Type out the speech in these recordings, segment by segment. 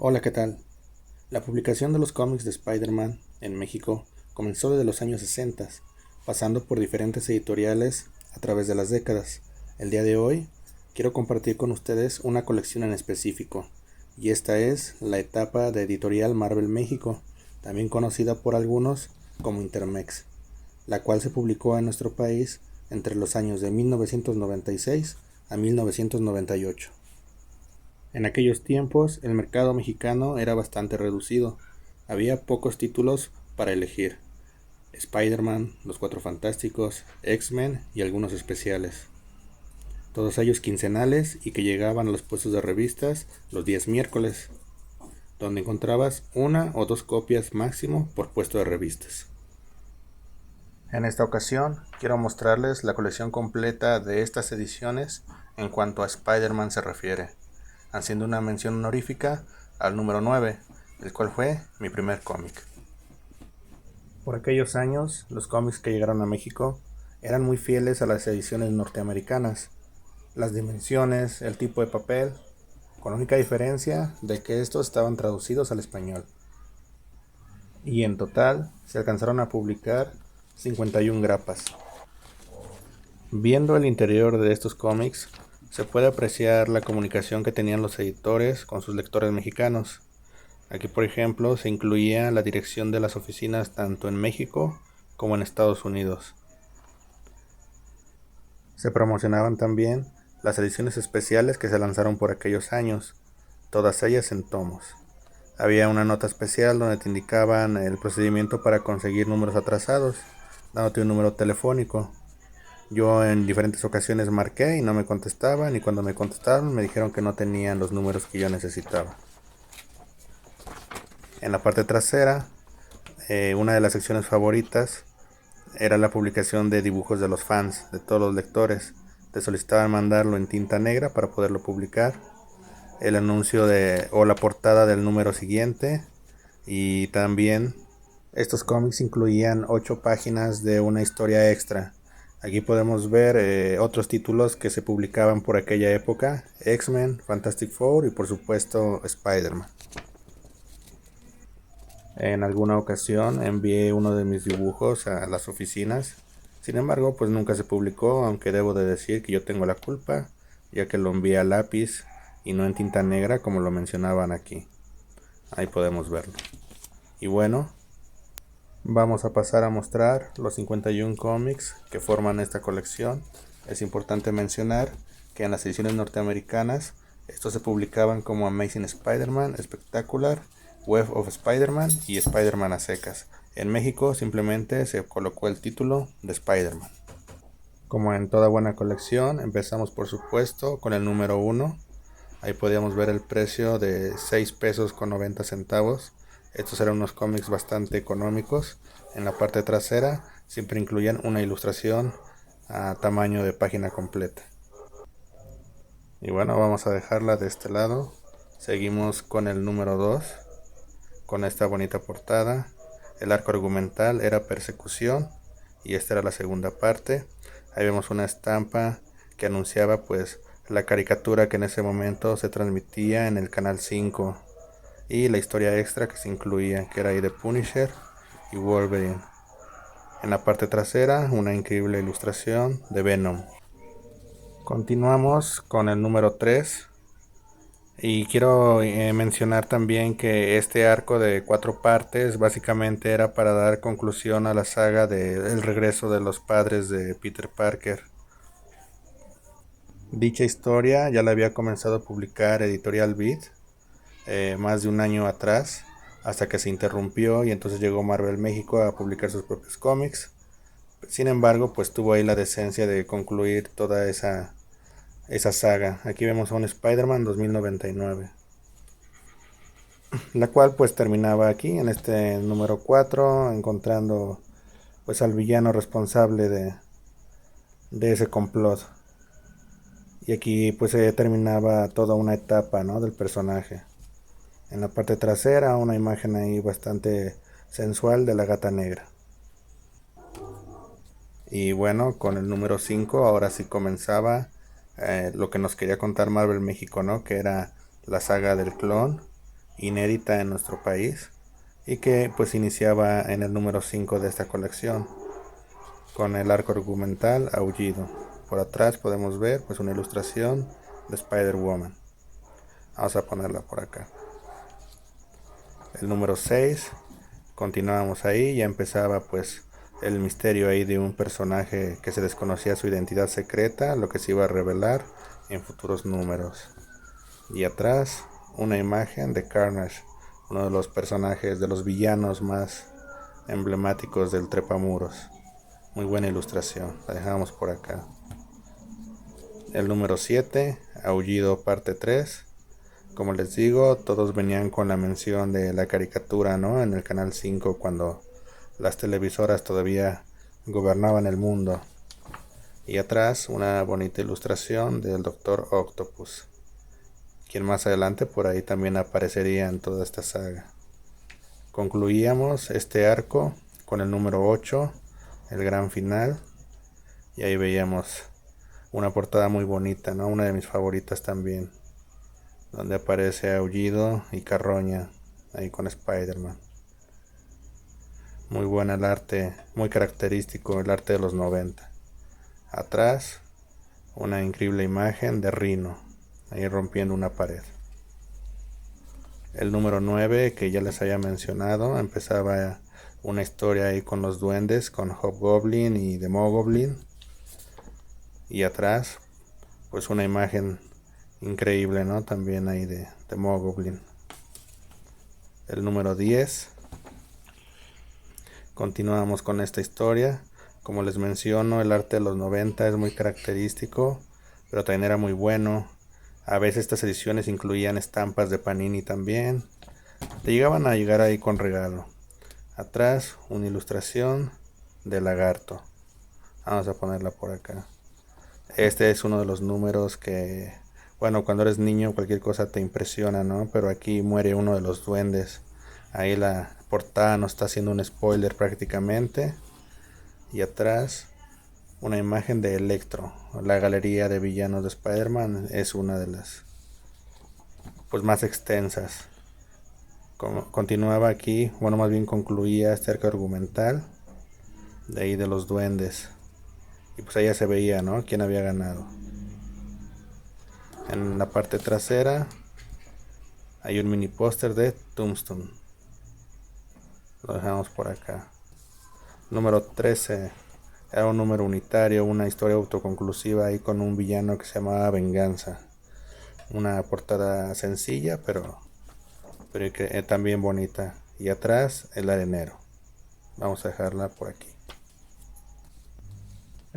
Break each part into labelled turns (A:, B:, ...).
A: Hola, ¿qué tal? La publicación de los cómics de Spider-Man en México comenzó desde los años 60, pasando por diferentes editoriales a través de las décadas. El día de hoy quiero compartir con ustedes una colección en específico, y esta es la etapa de Editorial Marvel México, también conocida por algunos como Intermex, la cual se publicó en nuestro país entre los años de 1996 a 1998. En aquellos tiempos el mercado mexicano era bastante reducido, había pocos títulos para elegir: Spider-Man, Los Cuatro Fantásticos, X-Men y algunos especiales, todos ellos quincenales y que llegaban a los puestos de revistas los días miércoles, donde encontrabas una o dos copias máximo por puesto de revistas. En esta ocasión quiero mostrarles la colección completa de estas ediciones en cuanto a Spider-Man se refiere, haciendo una mención honorífica al número 9, el cual fue mi primer cómic. Por aquellos años, los cómics que llegaron a México eran muy fieles a las ediciones norteamericanas. Las dimensiones, el tipo de papel, con la única diferencia de que estos estaban traducidos al español. Y en total se alcanzaron a publicar 51 grapas. Viendo el interior de estos cómics, se puede apreciar la comunicación que tenían los editores con sus lectores mexicanos. Aquí, por ejemplo, se incluía la dirección de las oficinas tanto en México como en Estados Unidos. Se promocionaban también las ediciones especiales que se lanzaron por aquellos años, todas ellas en tomos. Había una nota especial donde te indicaban el procedimiento para conseguir números atrasados, dándote un número telefónico. Yo en diferentes ocasiones marqué y no me contestaban, y cuando me contestaron me dijeron que no tenían los números que yo necesitaba. En la parte trasera, una de las secciones favoritas era la publicación de dibujos de los fans, de todos los lectores. Te solicitaban mandarlo en tinta negra para poderlo publicar, el anuncio o la portada del número siguiente, y también estos cómics incluían 8 páginas de una historia extra. Aquí podemos ver otros títulos que se publicaban por aquella época: X-Men, Fantastic Four y por supuesto Spider-Man. En alguna ocasión envié uno de mis dibujos a las oficinas, sin embargo pues nunca se publicó, aunque debo de decir que yo tengo la culpa, ya que lo envié a lápiz y no en tinta negra como lo mencionaban aquí. Ahí podemos verlo. Y bueno, vamos a pasar a mostrar los 51 cómics que forman esta colección. Es importante mencionar que en las ediciones norteamericanas estos se publicaban como Amazing Spider-Man, Spectacular, Web of Spider-Man y Spider-Man a secas. En México simplemente se colocó el título de Spider-Man. Como en toda buena colección, empezamos por supuesto con el número 1. Ahí podíamos ver el precio de 6 pesos con 90 centavos. Estos eran unos cómics bastante económicos. En la parte trasera siempre incluían una ilustración a tamaño de página completa. Y bueno, vamos a dejarla de este lado. Seguimos con el número 2, con esta bonita portada. El arco argumental era persecución y esta era la segunda parte. Ahí vemos una estampa que anunciaba pues la caricatura que en ese momento se transmitía en el canal 5 y la historia extra que se incluía, que era ahí de Punisher y Wolverine. En la parte trasera una increíble ilustración de Venom. Continuamos con el número 3. Y quiero mencionar también que este arco de 4 partes básicamente era para dar conclusión a la saga del regreso de los padres de Peter Parker. Dicha historia ya la había comenzado a publicar Editorial Beat más de un año atrás, hasta que se interrumpió y entonces llegó Marvel México a publicar sus propios cómics. Sin embargo, pues tuvo ahí la decencia de concluir toda esa saga. Aquí vemos a un Spider-Man 2099. La cual pues terminaba aquí en este número 4, encontrando pues al villano responsable de ese complot. Y aquí pues terminaba toda una etapa, ¿no?, del personaje. En la parte trasera una imagen ahí bastante sensual de la gata negra. Y bueno, con el número 5 ahora sí comenzaba lo que nos quería contar Marvel México, ¿no?, que era la saga del clon inédita en nuestro país y que pues iniciaba en el número 5 de esta colección con el arco argumental Aullido. Por atrás podemos ver pues una ilustración de Spider-Woman. Vamos a ponerla por acá. El número 6, continuamos ahí, ya empezaba pues el misterio ahí de un personaje que se desconocía su identidad secreta, lo que se iba a revelar en futuros números. Y atrás una imagen de Carnage, uno de los personajes, de los villanos más emblemáticos del Trepamuros. Muy buena ilustración, la dejamos por acá. El número 7, Aullido parte 3. Como les digo, todos venían con la mención de la caricatura, ¿no? En el canal 5 cuando las televisoras todavía gobernaban el mundo. Y atrás una bonita ilustración del Doctor Octopus, quien más adelante por ahí también aparecería en toda esta saga. Concluíamos este arco con el número 8, el gran final, y ahí veíamos una portada muy bonita, ¿no? Una de mis favoritas también, donde aparece Aullido y Carroña ahí con Spider-Man. Muy buena el arte, muy característico el arte de los 90. Atrás una increíble imagen de Rhino ahí rompiendo una pared. El número 9, que ya les había mencionado, empezaba una historia ahí con los duendes, con Hobgoblin y Demogoblin. Y atrás pues una imagen increíble, ¿no? También ahí de Demogoblin. El número 10. Continuamos con esta historia. Como les menciono, el arte de los 90 es muy característico, pero también era muy bueno. A veces estas ediciones incluían estampas de Panini también. Te llegaban a llegar ahí con regalo. Atrás una ilustración de Lagarto. Vamos a ponerla por acá. Este es uno de los números que, bueno, cuando eres niño cualquier cosa te impresiona, ¿no? Pero aquí muere uno de los duendes. Ahí la portada nos está haciendo un spoiler prácticamente. Y atrás una imagen de Electro. La galería de villanos de Spider-Man es una de las pues más extensas. Continuaba aquí, bueno, más bien concluía este arco argumental de ahí de los duendes. Y pues ahí ya se veía, ¿no? Quién había ganado. En la parte trasera hay un mini póster de Tombstone. Lo dejamos por acá. Número 13. Era un número unitario, una historia autoconclusiva ahí con un villano que se llamaba Venganza. Una portada sencilla, pero también bonita. Y atrás el arenero. Vamos a dejarla por aquí.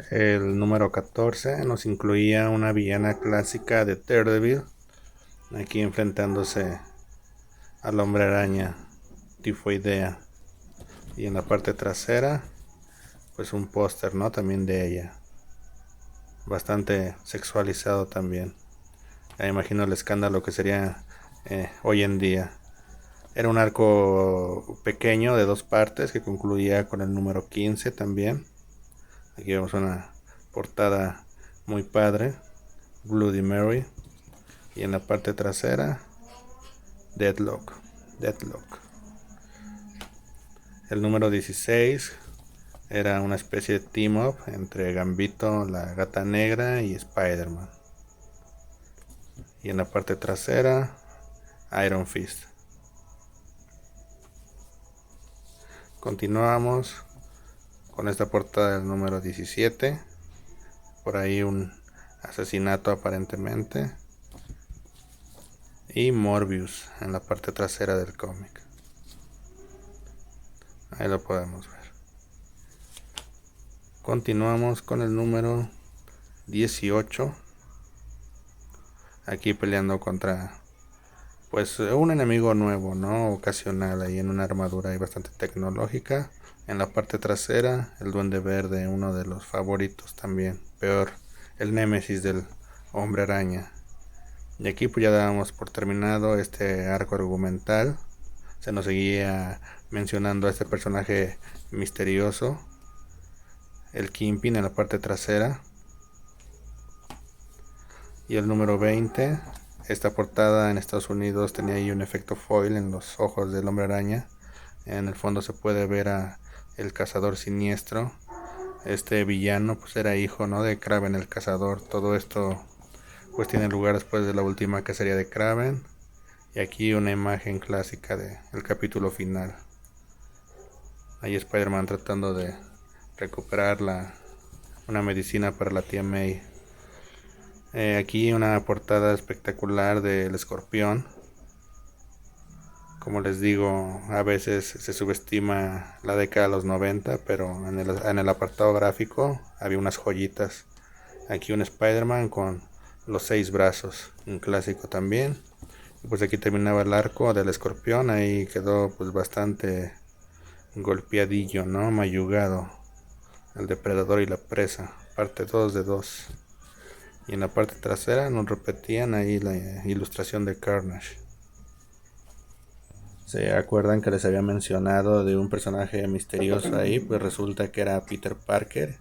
A: El número 14 nos incluía una villana clásica de Daredevil, aquí enfrentándose al Hombre Araña Tifoidea. Y en la parte trasera pues un póster, ¿no? También de ella, bastante sexualizado también. Ya imagino el escándalo que sería hoy en día. Era un arco pequeño de 2 partes que concluía con el número 15 también. Aquí vemos una portada muy padre, Bloody Mary. Y en la parte trasera Deadlock. El número 16 era una especie de team up entre Gambito, la Gata Negra y Spider-Man. Y en la parte trasera Iron Fist. Continuamos con esta portada del número 17. Por ahí un asesinato aparentemente. Y Morbius en la parte trasera del cómic. Ahí lo podemos ver. Continuamos con el número 18. Aquí peleando contra pues un enemigo nuevo, ¿no? Ocasional ahí en una armadura ahí bastante tecnológica. En la parte trasera el Duende Verde, uno de los favoritos también. Peor, el némesis del Hombre Araña. Y aquí pues ya dábamos por terminado este arco argumental. Se nos seguía mencionando a este personaje misterioso, el Kingpin, en la parte trasera. Y el número 20 esta portada en Estados Unidos tenía ahí un efecto foil en los ojos del Hombre Araña. En el fondo se puede ver a el Cazador Siniestro. Este villano pues era hijo, ¿no?, de Kraven el Cazador. Todo esto pues tiene lugar después de la última cacería de Kraven. Y aquí una imagen clásica del capítulo final. Ahí Spider-Man tratando de recuperar una medicina para la tía May. Aquí una portada espectacular del Escorpión. Como les digo, a veces se subestima la década de los 90, pero en el apartado gráfico había unas joyitas. Aquí un Spider-Man con los 6 brazos, un clásico también. Y pues aquí terminaba el arco del Escorpión, ahí quedó pues bastante golpeadillo, ¿no?, mayugado. El depredador y la presa, parte 2 de 2. Y en la parte trasera nos repetían ahí la ilustración de Carnage. ¿Se acuerdan que les había mencionado de un personaje misterioso ahí? Pues resulta que era Peter Parker.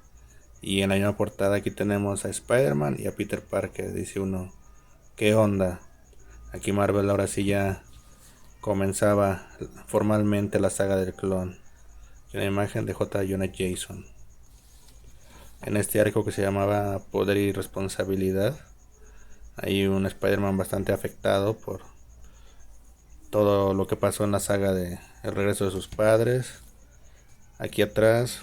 A: Y en la misma portada aquí tenemos a Spider-Man y a Peter Parker. Dice uno, ¿qué onda? Aquí Marvel ahora sí ya comenzaba formalmente la saga del clon. Y una imagen de J. Jonah Jameson. En este arco que se llamaba Poder y Responsabilidad, hay un Spider-Man bastante afectado por todo lo que pasó en la saga de El regreso de sus padres. Aquí atrás,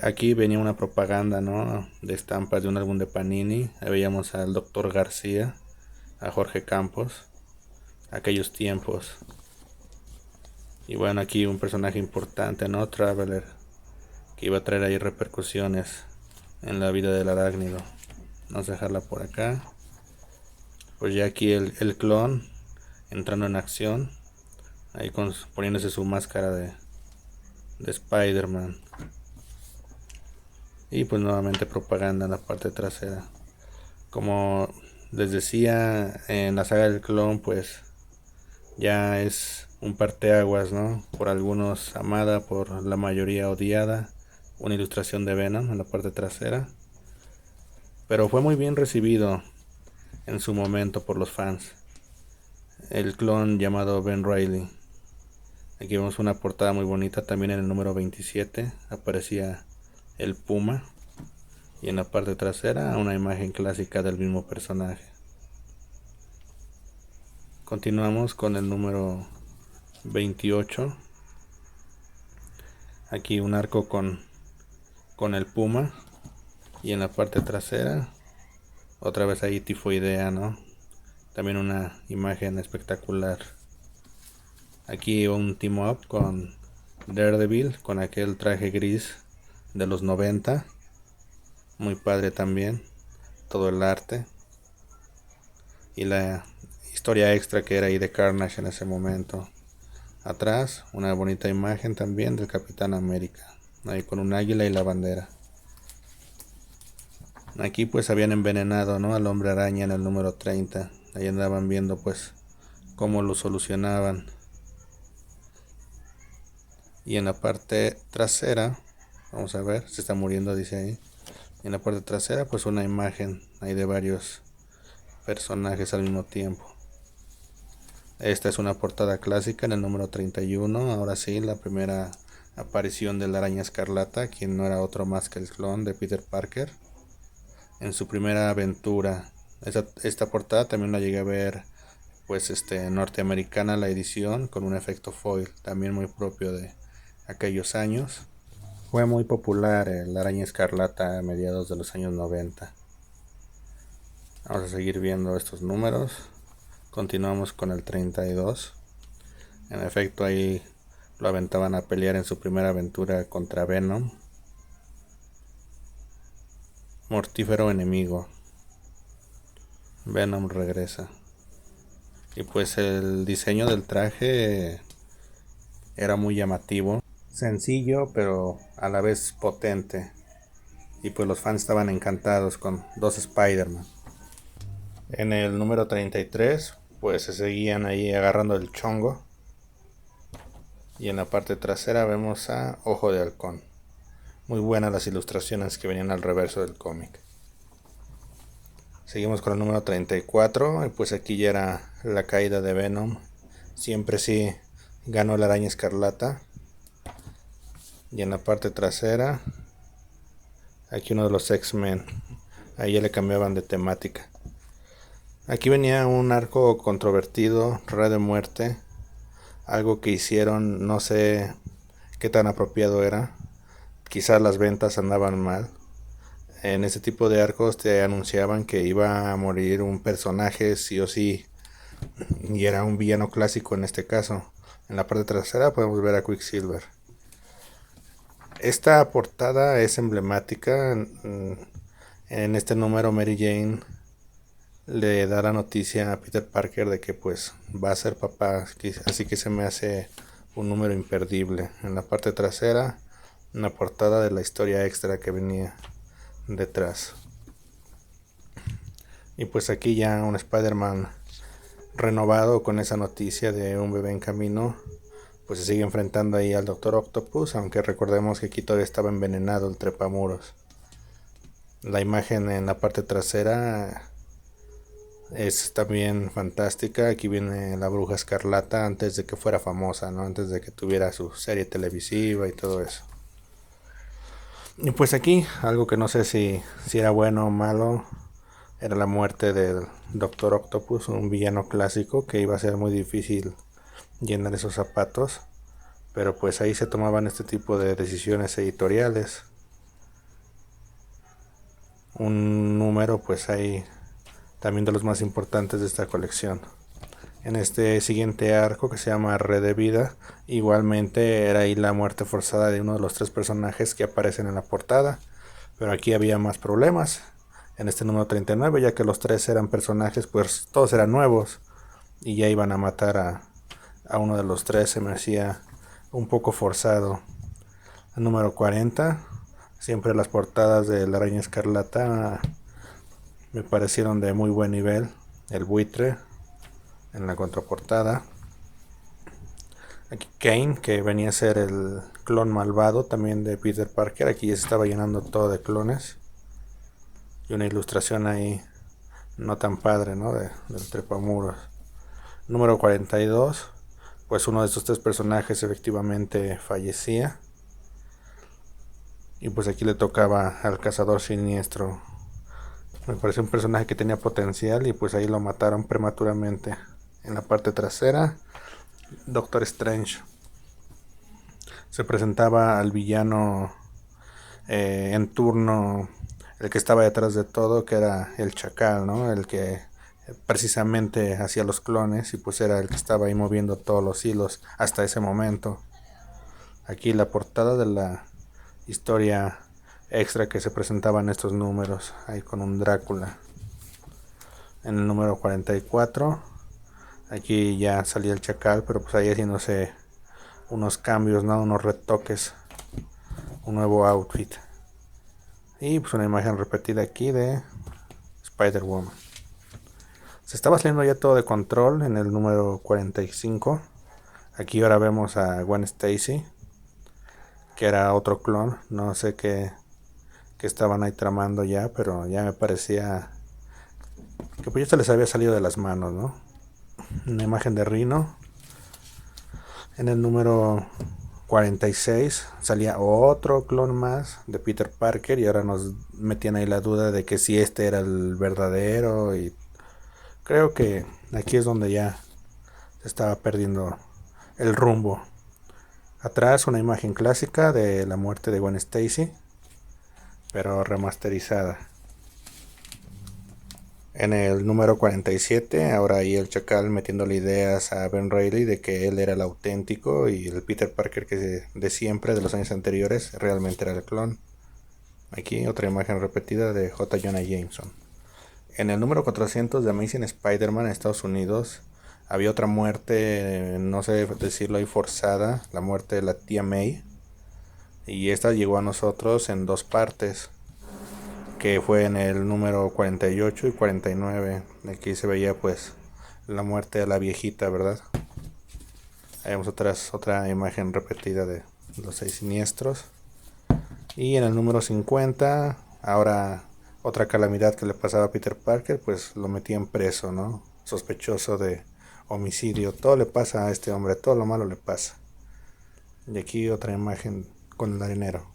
A: aquí venía una propaganda, ¿no?, de estampas de un álbum de Panini. Ahí veíamos al Dr. García, a Jorge Campos, aquellos tiempos. Y bueno, aquí un personaje importante, ¿no?, Traveler, que iba a traer ahí repercusiones en la vida del arácnido. Vamos a dejarla por acá. Pues ya aquí el clon entrando en acción, ahí poniéndose su máscara de Spider-Man. Y pues nuevamente propaganda en la parte trasera. Como les decía, en la saga del clon pues ya es un parteaguas, ¿no?, por algunos amada, por la mayoría odiada. Una ilustración de Venom en la parte trasera, pero fue muy bien recibido en su momento por los fans. El clon llamado Ben Reilly. Aquí vemos una portada muy bonita. También en el número 27 aparecía el puma. Y en la parte trasera una imagen clásica del mismo personaje. Continuamos con el número 28. Aquí un arco con el puma. Y en la parte trasera otra vez ahí tifoidea, ¿no? También una imagen espectacular. Aquí un team up con Daredevil, con aquel traje gris de los 90. Muy padre también. Todo el arte. Y la historia extra que era ahí de Carnage en ese momento. Atrás una bonita imagen también del Capitán América, ahí con un águila y la bandera. Aquí pues habían envenenado, ¿no?, al Hombre Araña en el número 30. Ahí andaban viendo pues cómo lo solucionaban. Y en la parte trasera, vamos a ver, se está muriendo, dice ahí. En la parte trasera pues una imagen ahí de varios personajes al mismo tiempo. Esta es una portada clásica en el número 31. Ahora sí, la primera aparición de la Araña Escarlata, quien no era otro más que el clon de Peter Parker, en su primera aventura. Esta portada también la llegué a ver pues norteamericana, la edición con un efecto foil, también muy propio de aquellos años. Fue muy popular la Araña Escarlata a mediados de los años 90. Vamos a seguir viendo estos números. Continuamos con el 32. En efecto, ahí lo aventaban a pelear en su primera aventura contra Venom. Mortífero enemigo. Venom regresa. Y pues el diseño del traje era muy llamativo. Sencillo, pero a la vez potente. Y pues los fans estaban encantados con dos Spider-Man. En el número 33, pues se seguían ahí agarrando el chongo. Y en la parte trasera vemos a Ojo de Halcón. Muy buenas las ilustraciones que venían al reverso del cómic. Seguimos con el número 34 y pues aquí ya era la caída de Venom. Siempre sí ganó la araña escarlata. Y en la parte trasera, aquí uno de los X-Men. Ahí ya le cambiaban de temática. Aquí venía un arco controvertido, Red de Muerte. Algo que hicieron, no sé qué tan apropiado era. Quizás las ventas andaban mal. En ese tipo de arcos te anunciaban que iba a morir un personaje sí o sí, y era un villano clásico en este caso. En la parte trasera podemos ver a Quicksilver. Esta portada es emblemática. En este número Mary Jane le da la noticia a Peter Parker de que pues va a ser papá, así que se me hace un número imperdible. En la parte trasera, una portada de la historia extra que venía detrás. Y pues aquí ya un Spider-Man renovado con esa noticia de un bebé en camino, pues se sigue enfrentando ahí al Doctor Octopus, aunque recordemos que aquí todavía estaba envenenado el trepamuros. La imagen en la parte trasera es también fantástica. Aquí viene la Bruja Escarlata antes de que fuera famosa, ¿no? Antes de que tuviera su serie televisiva y todo eso. Y pues aquí, algo que no sé si era bueno o malo, era la muerte del Doctor Octopus, un villano clásico que iba a ser muy difícil llenar esos zapatos. Pero pues ahí se tomaban este tipo de decisiones editoriales. Un número pues ahí también de los más importantes de esta colección. En este siguiente arco que se llama Red de Vida, igualmente era ahí la muerte forzada de uno de los 3 personajes que aparecen en la portada, pero aquí había más problemas. En este número 39, ya que los 3 eran personajes, pues todos eran nuevos y ya iban a matar a uno de los 3, se me hacía un poco forzado. El número 40, siempre las portadas de la Araña Escarlata me parecieron de muy buen nivel. El buitre en la contraportada. Aquí Kane, que venía a ser el clon malvado también de Peter Parker. Aquí ya se estaba llenando todo de clones. Y una ilustración ahí no tan padre, ¿no? Del trepamuros. Número 42. Pues uno de estos 3 personajes efectivamente fallecía. Y pues aquí le tocaba al Cazador Siniestro. Me pareció un personaje que tenía potencial y pues ahí lo mataron prematuramente. En la parte trasera, Doctor Strange. Se presentaba al villano en turno, el que estaba detrás de todo, que era el Chacal, ¿no? El que precisamente hacía los clones y pues era el que estaba ahí moviendo todos los hilos hasta ese momento. Aquí la portada de la historia extra que se presentaba en estos números, ahí con un Drácula. En el número 44, aquí ya salía el Chacal, pero pues ahí haciéndose unos cambios, ¿no? Unos retoques, un nuevo outfit. Y pues una imagen repetida aquí de Spider-Woman. Se estaba saliendo ya todo de control en el número 45. Aquí ahora vemos a Gwen Stacy, que era otro clon. No sé qué estaban ahí tramando ya, pero ya me parecía que pues ya se les había salido de las manos, ¿no? Una imagen de Rhino. En el número 46 salía otro clon más de Peter Parker y ahora nos metían ahí la duda de que si este era el verdadero, y creo que aquí es donde ya se estaba perdiendo el rumbo. Atrás una imagen clásica de la muerte de Gwen Stacy, pero remasterizada. En el número 47, ahora ahí el Chacal metiéndole ideas a Ben Reilly de que él era el auténtico y el Peter Parker que de siempre, de los años anteriores, realmente era el clon. Aquí otra imagen repetida de J. Jonah Jameson. En el número 400 de Amazing Spider-Man en Estados Unidos había otra muerte, no sé decirlo ahí, forzada, la muerte de la tía May. Y esta llegó a nosotros en 2 partes, que fue en el número 48 y 49. Aquí se veía pues la muerte de la viejita, ¿verdad? Ahí vemos otra imagen repetida de los 6 siniestros. Y en el número 50, ahora otra calamidad que le pasaba a Peter Parker, pues lo metían preso, ¿no? Sospechoso de homicidio. Todo le pasa a este hombre, todo lo malo le pasa. Y aquí otra imagen con el arenero.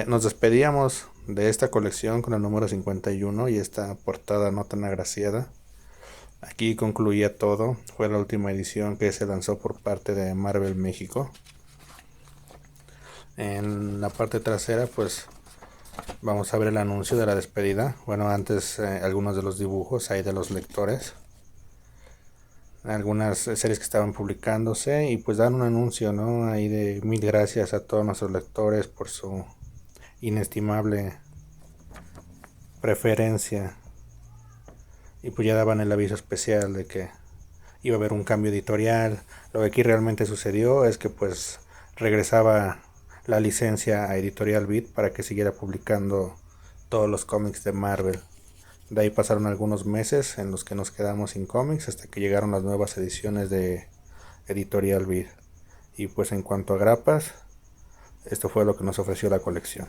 A: Nos despedíamos de esta colección con el número 51 y esta portada no tan agraciada. Aquí concluía todo. Fue la última edición que se lanzó por parte de Marvel México. En la parte trasera pues vamos a ver el anuncio de la despedida. Bueno, antes algunos de los dibujos ahí de los lectores. Algunas series que estaban publicándose y pues dan un anuncio, ¿no? Ahí de mil gracias a todos nuestros lectores por su inestimable preferencia. Y pues ya daban el aviso especial de que iba a haber un cambio editorial. Lo que aquí realmente sucedió es que pues regresaba la licencia a Editorial Beat para que siguiera publicando todos los cómics de Marvel. De ahí pasaron algunos meses en los que nos quedamos sin cómics hasta que llegaron las nuevas ediciones de Editorial Beat. Y pues en cuanto a grapas, esto fue lo que nos ofreció la colección.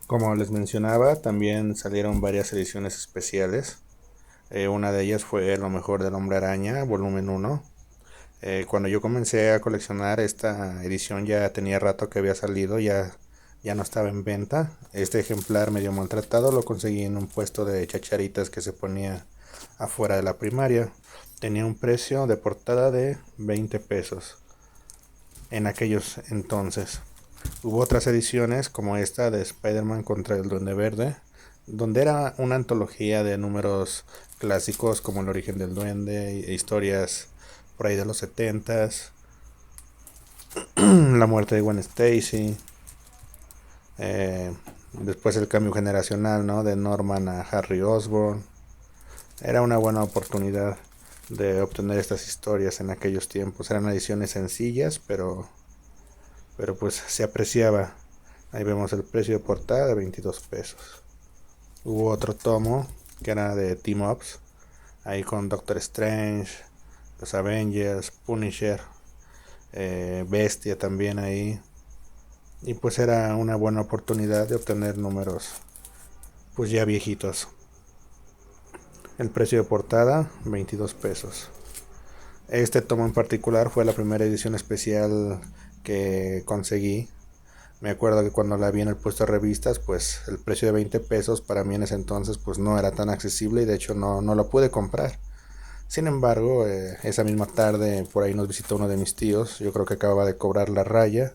A: Como les mencionaba, también salieron varias ediciones especiales. Una de ellas fue Lo mejor del Hombre Araña, volumen 1. Cuando yo comencé a coleccionar esta edición ya tenía rato que había salido, ya no estaba en venta. Este ejemplar medio maltratado lo conseguí en un puesto de chacharitas que se ponía afuera de la primaria. Tenía un precio de portada de 20 pesos en aquellos entonces. Hubo otras ediciones como esta de Spider-Man contra el Duende Verde, donde era una antología de números clásicos como El origen del duende, historias por ahí de los 70s, la muerte de Gwen Stacy, después el cambio generacional, ¿no? De Norman a Harry Osborn. Era una buena oportunidad de obtener estas historias en aquellos tiempos. Eran ediciones sencillas, pero pues se apreciaba. Ahí vemos el precio de portada de 22 pesos. Hubo otro tomo que era de Team Ups, ahí con Doctor Strange, los Avengers, Punisher, Bestia también ahí. Y pues era una buena oportunidad de obtener números pues ya viejitos. El precio de portada 22 pesos. Este tomo en particular fue la primera edición especial que conseguí. Me acuerdo que cuando la vi en el puesto de revistas, pues el precio de 20 pesos para mí en ese entonces pues no era tan accesible y de hecho no lo pude comprar. Sin embargo, esa misma tarde por ahí nos visitó uno de mis tíos, yo creo que acababa de cobrar la raya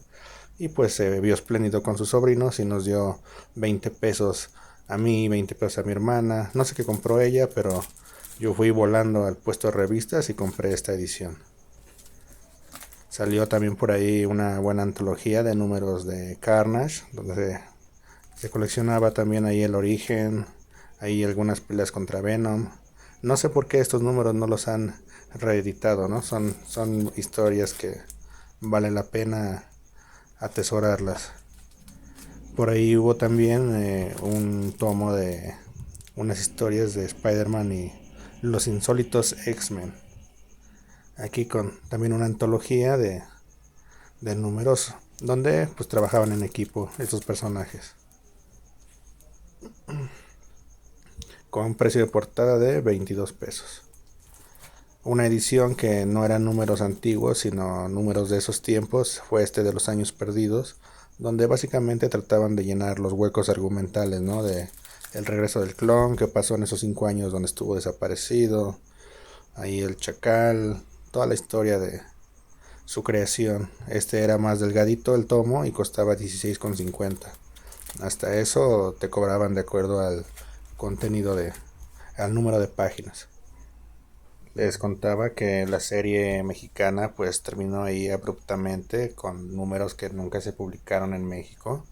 A: y pues se vio espléndido con sus sobrinos y nos dio 20 pesos a mí, 20 pesos a mi hermana. No sé qué compró ella, pero yo fui volando al puesto de revistas y compré esta edición. Salió también por ahí una buena antología de números de Carnage, donde se coleccionaba también ahí el origen, ahí algunas peleas contra Venom. No sé por qué estos números no los han reeditado, ¿no? Son historias que vale la pena atesorarlas. Por ahí hubo también un tomo de unas historias de Spider-Man y los insólitos X-Men. Aquí con también una antología de números donde pues trabajaban en equipo estos personajes. Con precio de portada de 22 pesos. Una edición que no eran números antiguos, sino números de esos tiempos, fue este de Los Años Perdidos, donde básicamente trataban de llenar los huecos argumentales, ¿no? De el regreso del clon, que pasó en esos 5 años donde estuvo desaparecido, ahí el chacal, toda la historia de su creación. Este era más delgadito el tomo y costaba 16,50. Hasta eso te cobraban de acuerdo al contenido al número de páginas. Les contaba que la serie mexicana pues terminó ahí abruptamente con números que nunca se publicaron en México.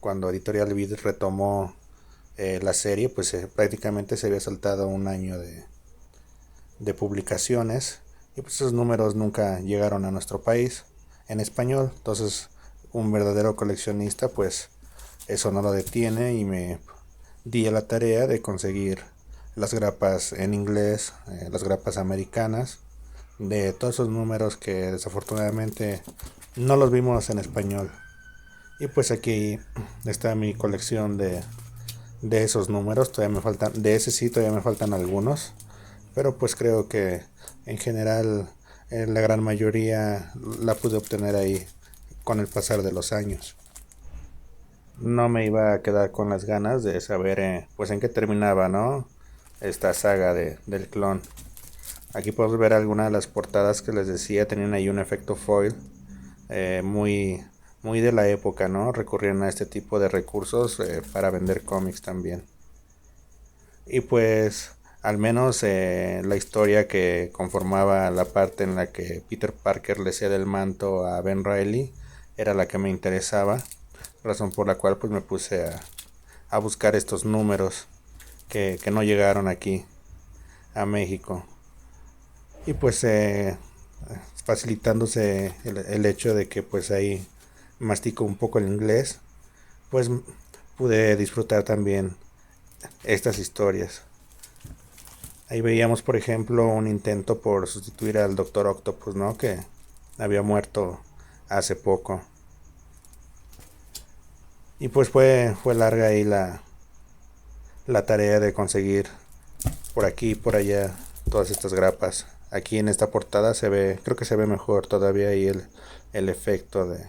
A: Cuando Editorial Vid retomó la serie pues prácticamente se había saltado un año de publicaciones y pues esos números nunca llegaron a nuestro país en español. Entonces un verdadero coleccionista pues eso no lo detiene y me di a la tarea de conseguir las grapas en inglés, las grapas americanas, de todos esos números que desafortunadamente no los vimos en español. Y pues aquí está mi colección de esos números. Todavía me faltan, de ese sí todavía me faltan algunos, pero pues creo que en general la gran mayoría la pude obtener ahí con el pasar de los años. No me iba a quedar con las ganas de saber pues en qué terminaba, ¿no? Esta saga del clon. Aquí podemos ver algunas de las portadas que les decía, tenían ahí un efecto foil muy, muy de la época, ¿no? Recurrían a este tipo de recursos para vender cómics también. Y pues al menos la historia que conformaba la parte en la que Peter Parker le cede el manto a Ben Reilly era la que me interesaba, razón por la cual pues me puse a buscar estos números que no llegaron aquí a México. Y pues facilitándose el hecho de que pues ahí mastico un poco el inglés, pues pude disfrutar también estas historias. Ahí veíamos, por ejemplo, un intento por sustituir al Doctor Octopus, ¿no? Que había muerto hace poco. Y pues fue larga ahí la tarea de conseguir por aquí y por allá todas estas grapas. Aquí en esta portada se ve, creo que se ve mejor todavía ahí el efecto de...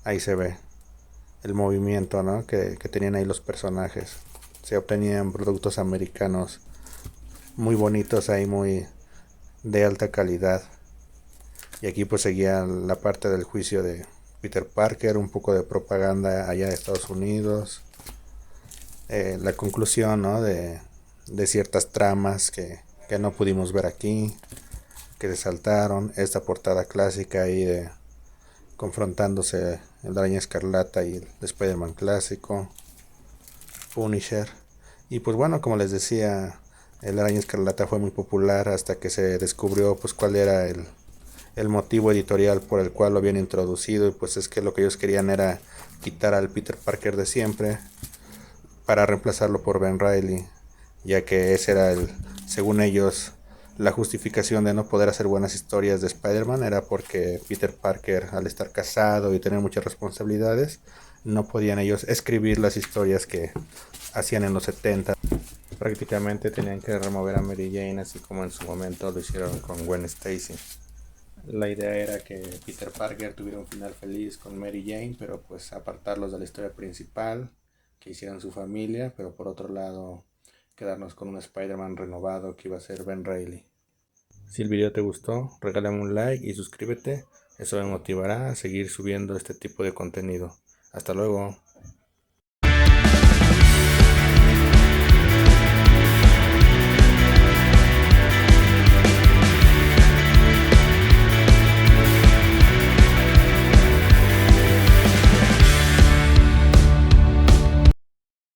A: Ahí se ve el movimiento, ¿no? Que tenían ahí los personajes. Se obtenían productos americanos muy bonitos ahí, muy de alta calidad. Y aquí pues seguía la parte del juicio de Peter Parker, un poco de propaganda allá de Estados Unidos, la conclusión, ¿no? de ciertas tramas que no pudimos ver aquí, que se saltaron, esta portada clásica ahí de confrontándose el Araña Escarlata y el Spider-Man clásico, Punisher. Y pues bueno, como les decía, el Araña Escarlata fue muy popular hasta que se descubrió pues cuál era el motivo editorial por el cual lo habían introducido, y pues es que lo que ellos querían era quitar al Peter Parker de siempre para reemplazarlo por Ben Reilly, ya que ese era según ellos, la justificación de no poder hacer buenas historias de Spider-Man era porque Peter Parker, al estar casado y tener muchas responsabilidades, no podían ellos escribir las historias que hacían en los 70. Prácticamente tenían que remover a Mary Jane, así como en su momento lo hicieron con Gwen Stacy. La idea era que Peter Parker tuviera un final feliz con Mary Jane, pero pues apartarlos de la historia principal, que hicieran su familia, pero por otro lado quedarnos con un Spider-Man renovado que iba a ser Ben Reilly. Si el video te gustó, regálame un like y suscríbete, eso me motivará a seguir subiendo este tipo de contenido. Hasta luego.